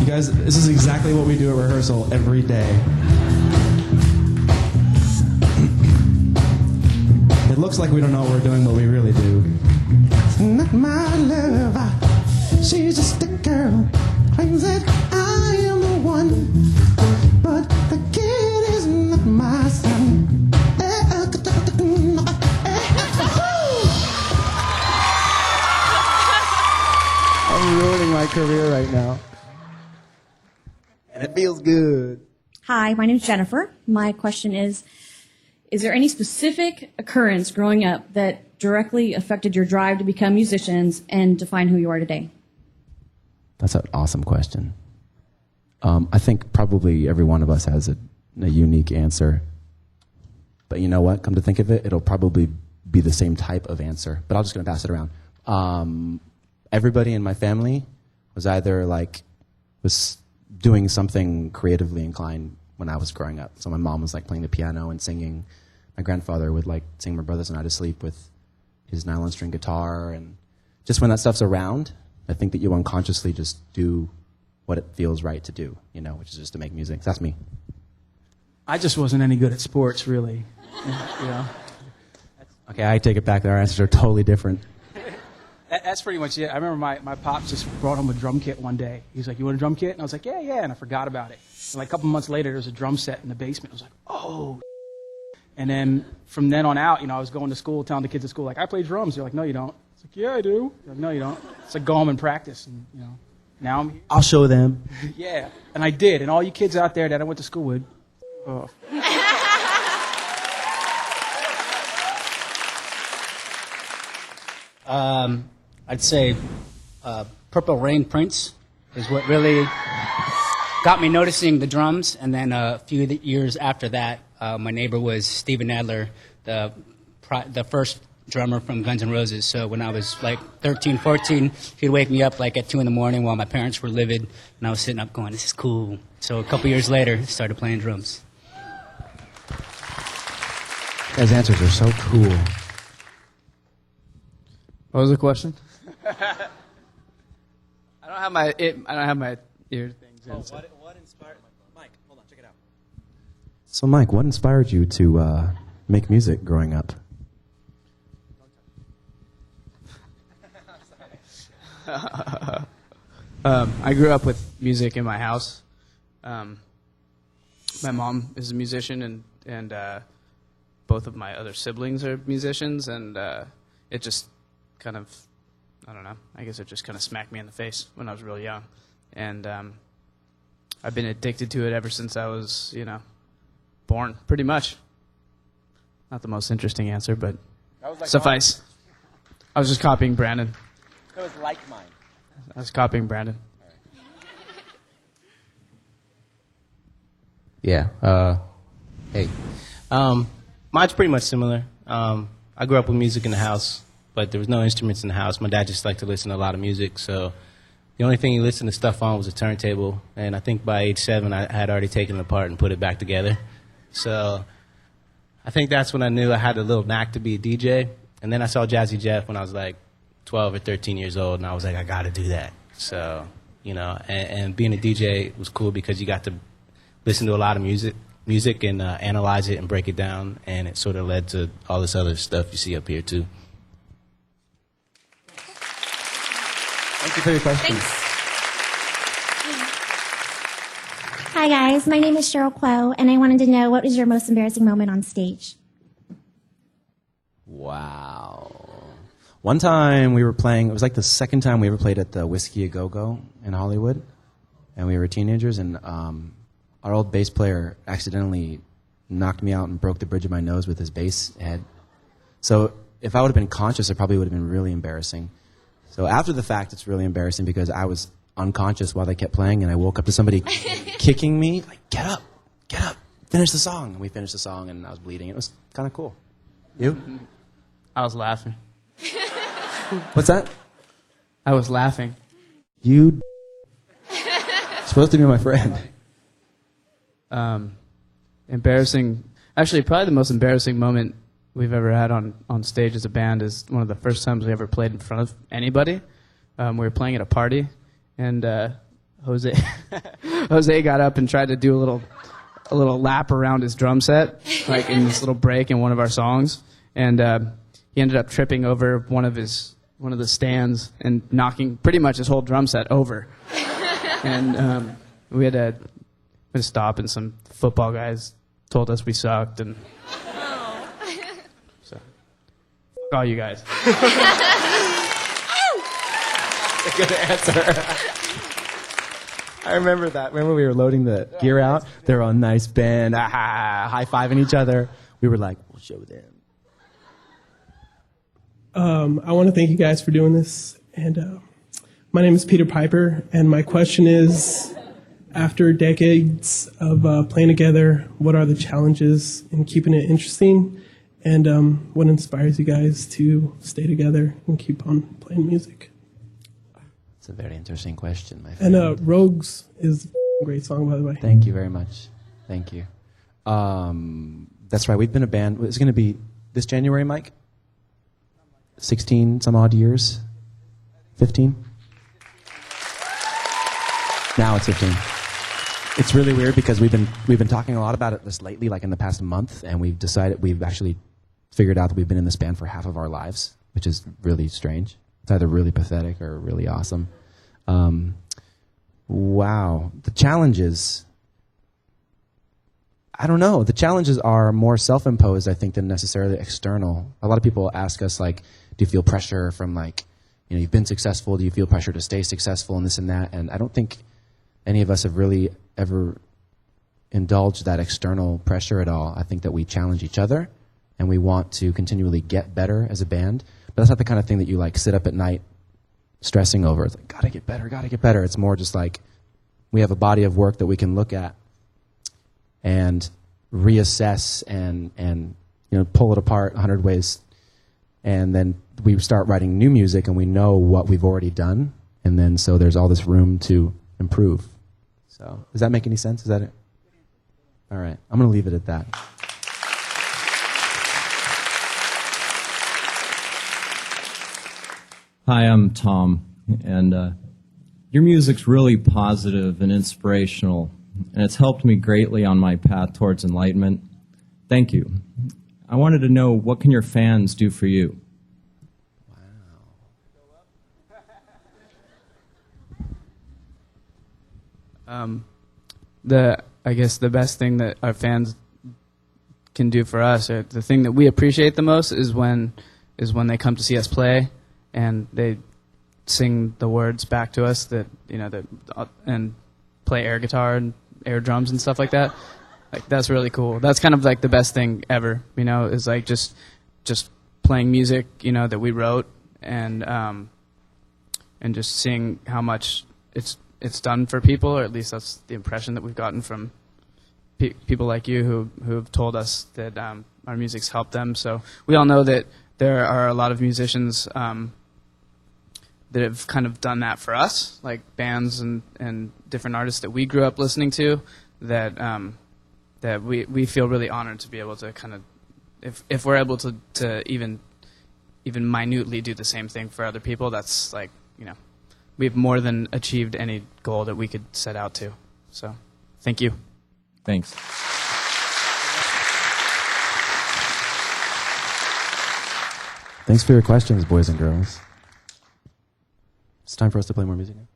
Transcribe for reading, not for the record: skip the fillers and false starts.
guys, this is exactly what we do at rehearsal every day. It looks like we don't know what we're doing, but we really do. Not my lover, she's just a girl, claims that I am the one, but the kid is not my son. I'm ruining my career right now. And it feels good. Hi, my name is Jennifer. My question is there any specific occurrence growing up that directly affected your drive to become musicians and define who you are today? That's an awesome question. I think probably every one of us has a unique answer. But you know what? Come to think of it, it'll probably be the same type of answer. But I'm just going to pass it around. Everybody in my family was either was doing something creatively inclined when I was growing up. So my mom was playing the piano and singing. My grandfather would sing my brothers and I to sleep with his nylon string guitar. And just when that stuff's around, I think that you unconsciously just do what it feels right to do, which is just to make music. So that's me. I just wasn't any good at sports, really. Okay, I take it back. Our answers are totally different. That's pretty much it. I remember my pops just brought home a drum kit one day. He was like, "You want a drum kit?" And I was like, yeah, and I forgot about it. And a couple months later, there was a drum set in the basement. I was like, oh. And then from then on out, I was going to school, telling the kids at school, I play drums. They're like, no, you don't. It's like, yeah, I do. They're like, no, you don't. It's like, go home and practice. And, now I'm here. I'll show them. Yeah, and I did. And all you kids out there that I went to school with, oh. I'd say Purple Rain Prince is what really got me noticing the drums. And then a few years after that, my neighbor was Steven Adler, the first drummer from Guns N' Roses. So when I was 13, 14, he'd wake me up at 2 in the morning while my parents were livid. And I was sitting up going, this is cool. So a couple years later, I started playing drums. Guys' answers are so cool. What was the question? I don't have my ear things in. What inspired Mike? Hold on, check it out. So, Mike, what inspired you to make music growing up? I grew up with music in my house. My mom is a musician, and both of my other siblings are musicians, and it just kind of, I don't know, I guess it just kind of smacked me in the face when I was real young. And I've been addicted to it ever since I was, born, pretty much. Not the most interesting answer, but suffice. I was just copying Brandon. It was like mine. I was copying Brandon. Yeah. Hey. Mine's pretty much similar. I grew up with music in the house, but there was no instruments in the house. My dad just liked to listen to a lot of music, so the only thing he listened to stuff on was a turntable. And I think by age 7, I had already taken it apart and put it back together. So I think that's when I knew I had a little knack to be a DJ. And then I saw Jazzy Jeff when I was 12 or 13 years old, and I was like, I got to do that. So, and being a DJ was cool because you got to listen to a lot of music and analyze it and break it down, and it sort of led to all this other stuff you see up here, too. Thank you for your question. Thanks. Hi, guys. My name is Cheryl Quo, and I wanted to know, what was your most embarrassing moment on stage? Wow. One time we were playing, it was the second time we ever played at the Whiskey A Go-Go in Hollywood, and we were teenagers, and our old bass player accidentally knocked me out and broke the bridge of my nose with his bass head. So if I would have been conscious, it probably would have been really embarrassing. So after the fact, it's really embarrassing because I was unconscious while they kept playing, and I woke up to somebody kicking me, get up, finish the song. And we finished the song, and I was bleeding. It was kind of cool. You? I was laughing. What's that? I was laughing. You supposed to be my friend. Embarrassing. Actually, probably the most embarrassing moment we've ever had on stage as a band is one of the first times we ever played in front of anybody. We were playing at a party, and I Jose Jose got up and tried to do a little lap around his drum set, like in this little break in one of our songs, and he ended up tripping over one of the stands and knocking pretty much his whole drum set over. And we had to stop, and some football guys told us we sucked, and so fuck all you guys. Good answer. I remember that. Remember we were loading the gear out? They're a nice band, high-fiving each other. We were like, we'll show them. I want to thank you guys for doing this. And my name is Peter Piper, and my question is, after decades of playing together, what are the challenges in keeping it interesting? And what inspires you guys to stay together and keep on playing music? It's a very interesting question, my friend. And Rogues is a great song, by the way. Thank you very much. Thank you. That's right. We've been a band. It's going to be this January, Mike? 16 some odd years? 15? Now it's 15. It's really weird because we've been talking a lot about it this lately, like in the past month, and we've actually figured out that we've been in this band for half of our lives, which is really strange. It's either really pathetic or really awesome. Wow. The challenges, I don't know. The challenges are more self-imposed, I think, than necessarily external. A lot of people ask us, like, do you feel pressure from, like, you've been successful? Do you feel pressure to stay successful and this and that? And I don't think any of us have really ever indulged that external pressure at all. I think that we challenge each other and we want to continually get better as a band. But that's not the kind of thing that you, like, sit up at night stressing over. It's like, gotta get better. It's more just like we have a body of work that we can look at and reassess and pull it apart 100 ways. And then we start writing new music and we know what we've already done. And then so there's all this room to improve. So does that make any sense? Is that it? All right. I'm going to leave it at that. Hi, I'm Tom, and your music's really positive and inspirational, and it's helped me greatly on my path towards enlightenment. Thank you. I wanted to know, what can your fans do for you? I guess the best thing that our fans can do for us, or the thing that we appreciate the most, is when they come to see us play and they sing the words back to us and play air guitar and air drums and stuff like that. Like, that's really cool. That's kind of like the best thing ever, is like just playing music, that we wrote and just seeing how much it's done for people, or at least that's the impression that we've gotten from people like you who have told us that our music's helped them. So we all know that there are a lot of musicians that have kind of done that for us, like bands and different artists that we grew up listening to, that we feel really honored to be able to kind of, if we're able to even minutely do the same thing for other people, that's like, we've more than achieved any goal that we could set out to. So, thank you. Thanks. Thanks for your questions, boys and girls. It's time for us to play more music now.